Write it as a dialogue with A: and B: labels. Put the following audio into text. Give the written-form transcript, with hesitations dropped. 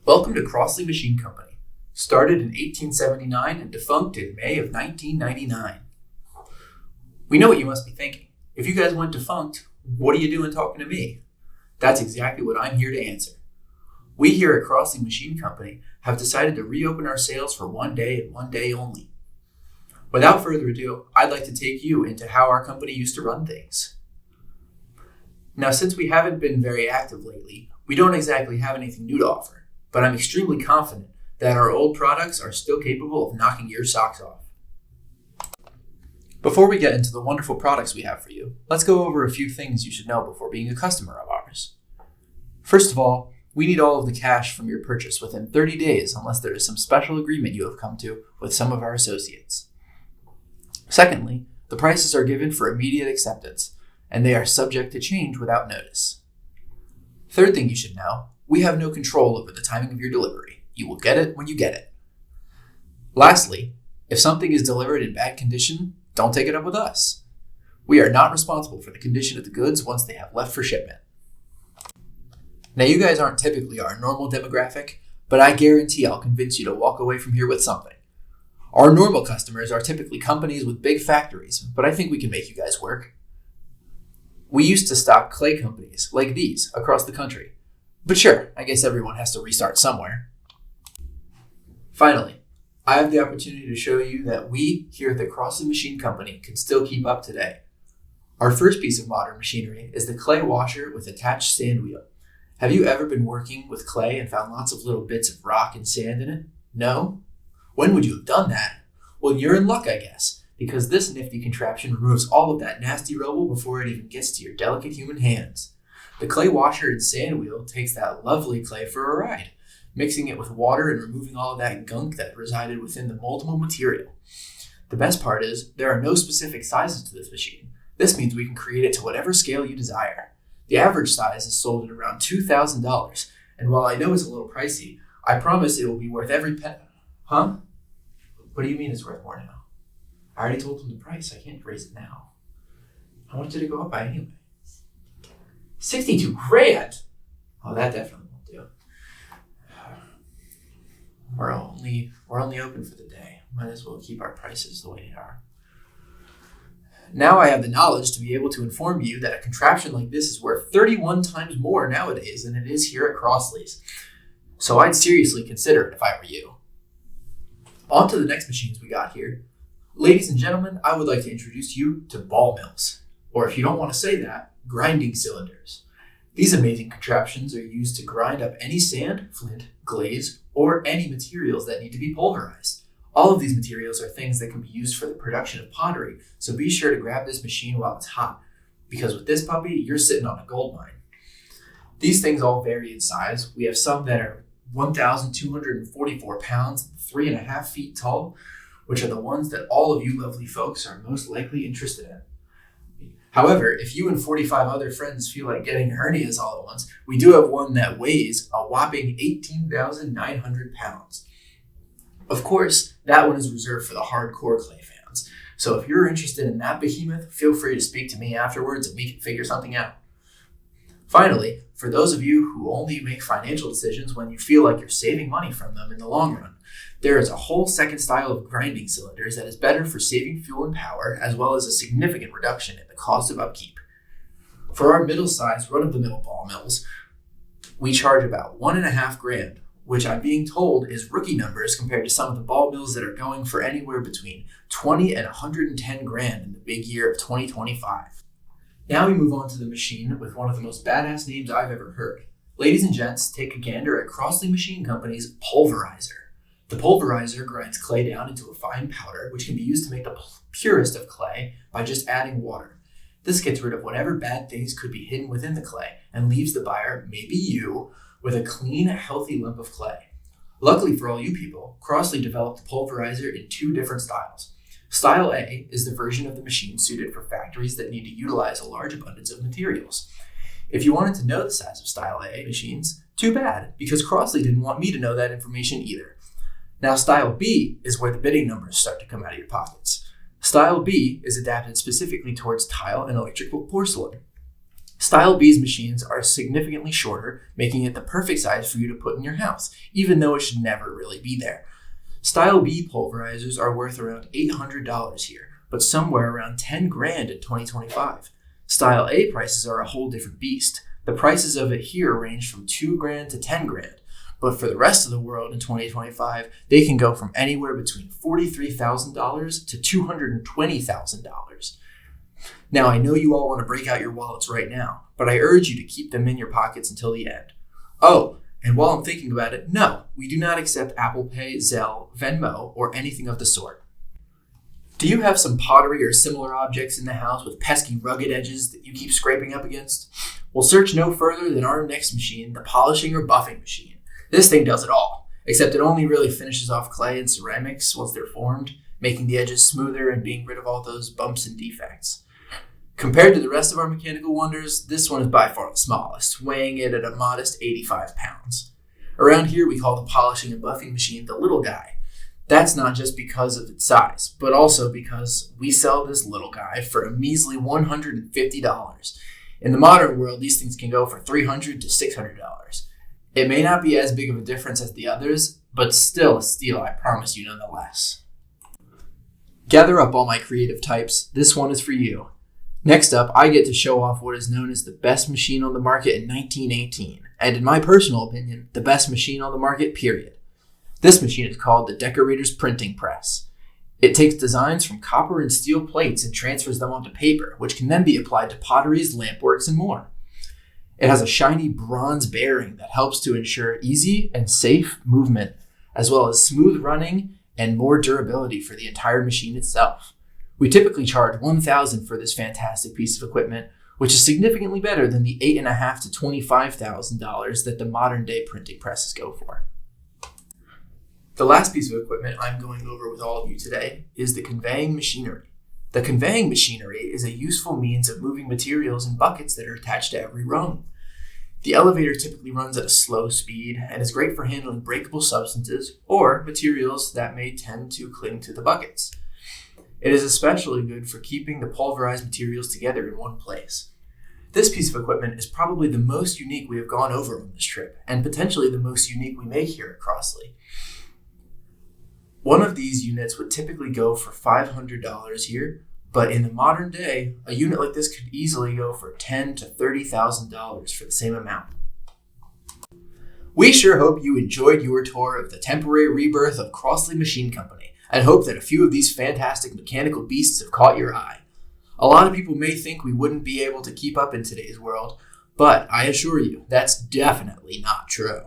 A: Welcome to Crossley Machine Company, started in 1879 and defunct in May of 1999. We know what you must be thinking. If you guys went defunct, what are you doing talking to me? That's exactly what I'm here to answer. We here at Crossley Machine Company have decided to reopen our sales for one day and one day only. Without further ado, I'd like to take you into how our company used to run things. Now, since we haven't been very active lately, we don't exactly have anything new to offer, but I'm extremely confident that our old products are still capable of knocking your socks off. Before we get into the wonderful products we have for you, let's go over a few things you should know before being a customer of ours. First of all, we need all of the cash from your purchase within 30 days unless there is some special agreement you have come to with some of our associates. Secondly, the prices are given for immediate acceptance, and they are subject to change without notice. Third thing you should know, we have no control over the timing of your delivery. You will get it when you get it. Lastly, if something is delivered in bad condition, don't take it up with us. We are not responsible for the condition of the goods once they have left for shipment. Now, you guys aren't typically our normal demographic, but I guarantee I'll convince you to walk away from here with something. Our normal customers are typically companies with big factories, but I think we can make you guys work. We used to stock clay companies like these across the country. But sure, I guess everyone has to restart somewhere. Finally, I have the opportunity to show you that we here at the Crossley Machine Company can still keep up today. Our first piece of modern machinery is the clay washer with attached sand wheel. Have you ever been working with clay and found lots of little bits of rock and sand in it? No? When would you have done that? Well, you're in luck, I guess, because this nifty contraption removes all of that nasty rubble before it even gets to your delicate human hands. The clay washer and sand wheel takes that lovely clay for a ride, mixing it with water and removing all of that gunk that resided within the moldable material. The best part is, there are no specific sizes to this machine. This means we can create it to whatever scale you desire. The average size is sold at around $2,000, and while I know it's a little pricey, I promise it will be worth every penny. Huh? What do you mean it's worth more now? I already told them the price. I can't raise it now. How much did it go up by anyway? $62,000! Oh, that definitely won't do. We're only open for the day. Might as well keep our prices the way they are. Now I have the knowledge to be able to inform you that a contraption like this is worth 31 times more nowadays than it is here at Crossley's. So I'd seriously consider it if I were you. On to the next machines we got here. Ladies and gentlemen, I would like to introduce you to ball mills, or if you don't want to say that, grinding cylinders. These amazing contraptions are used to grind up any sand, flint, glaze, or any materials that need to be pulverized. All of these materials are things that can be used for the production of pottery, so be sure to grab this machine while it's hot, because with this puppy, you're sitting on a gold mine. These things all vary in size. We have some that are 1,244 pounds, 3.5 feet tall, which are the ones that all of you lovely folks are most likely interested in. However, if you and 45 other friends feel like getting hernias all at once, we do have one that weighs a whopping 18,900 pounds. Of course, that one is reserved for the hardcore clay fans. So if you're interested in that behemoth, feel free to speak to me afterwards and we can figure something out. Finally, for those of you who only make financial decisions when you feel like you're saving money from them in the long run, there is a whole second style of grinding cylinders that is better for saving fuel and power, as well as a significant reduction in the cost of upkeep. For our middle-sized, run-of-the-mill ball mills, we charge about $1,500, which I'm being told is rookie numbers compared to some of the ball mills that are going for anywhere between $20,000 and $110,000 in the big year of 2025. Now we move on to the machine with one of the most badass names I've ever heard. Ladies and gents, take a gander at Crossley Machine Company's pulverizer. The pulverizer grinds clay down into a fine powder, which can be used to make the purest of clay by just adding water. This gets rid of whatever bad things could be hidden within the clay and leaves the buyer, maybe you, with a clean, healthy lump of clay. Luckily for all you people, Crossley developed the pulverizer in two different styles. Style A is the version of the machine suited for factories that need to utilize a large abundance of materials. If you wanted to know the size of Style A machines, too bad, because Crossley didn't want me to know that information either. Now, Style B is where the bidding numbers start to come out of your pockets. Style B is adapted specifically towards tile and electrical porcelain. Style B's machines are significantly shorter, making it the perfect size for you to put in your house, even though it should never really be there. Style B pulverizers are worth around $800 here, but somewhere around $10,000 in 2025. Style A prices are a whole different beast. The prices of it here range from $2,000 to $10,000, but for the rest of the world in 2025, they can go from anywhere between $43,000 to $220,000. Now, I know you all want to break out your wallets right now, but I urge you to keep them in your pockets until the end. Oh, and while I'm thinking about it, no, we do not accept Apple Pay, Zelle, Venmo, or anything of the sort. Do you have some pottery or similar objects in the house with pesky rugged edges that you keep scraping up against? Well, search no further than our next machine, the polishing or buffing machine. This thing does it all, except it only really finishes off clay and ceramics once they're formed, making the edges smoother and being rid of all those bumps and defects. Compared to the rest of our mechanical wonders, this one is by far the smallest, weighing it at a modest 85 pounds. Around here, we call the polishing and buffing machine the little guy. That's not just because of its size, but also because we sell this little guy for a measly $150. In the modern world, these things can go for $300 to $600. It may not be as big of a difference as the others, but still a steal, I promise you nonetheless. Gather up all my creative types, this one is for you. Next up, I get to show off what is known as the best machine on the market in 1918, and in my personal opinion, the best machine on the market, period. This machine is called the Decorator's Printing Press. It takes designs from copper and steel plates and transfers them onto paper, which can then be applied to potteries, lampworks, and more. It has a shiny bronze bearing that helps to ensure easy and safe movement, as well as smooth running and more durability for the entire machine itself. We typically charge $1,000 for this fantastic piece of equipment, which is significantly better than the $8,500 to $25,000 that the modern day printing presses go for. The last piece of equipment I'm going over with all of you today is the conveying machinery. The conveying machinery is a useful means of moving materials in buckets that are attached to every rung. The elevator typically runs at a slow speed and is great for handling breakable substances or materials that may tend to cling to the buckets. It is especially good for keeping the pulverized materials together in one place. This piece of equipment is probably the most unique we have gone over on this trip, and potentially the most unique we make here at Crossley. One of these units would typically go for $500 here, but in the modern day, a unit like this could easily go for $10,000 to $30,000 for the same amount. We sure hope you enjoyed your tour of the temporary rebirth of Crossley Machine Company, and hope that a few of these fantastic mechanical beasts have caught your eye. A lot of people may think we wouldn't be able to keep up in today's world, but I assure you, that's definitely not true.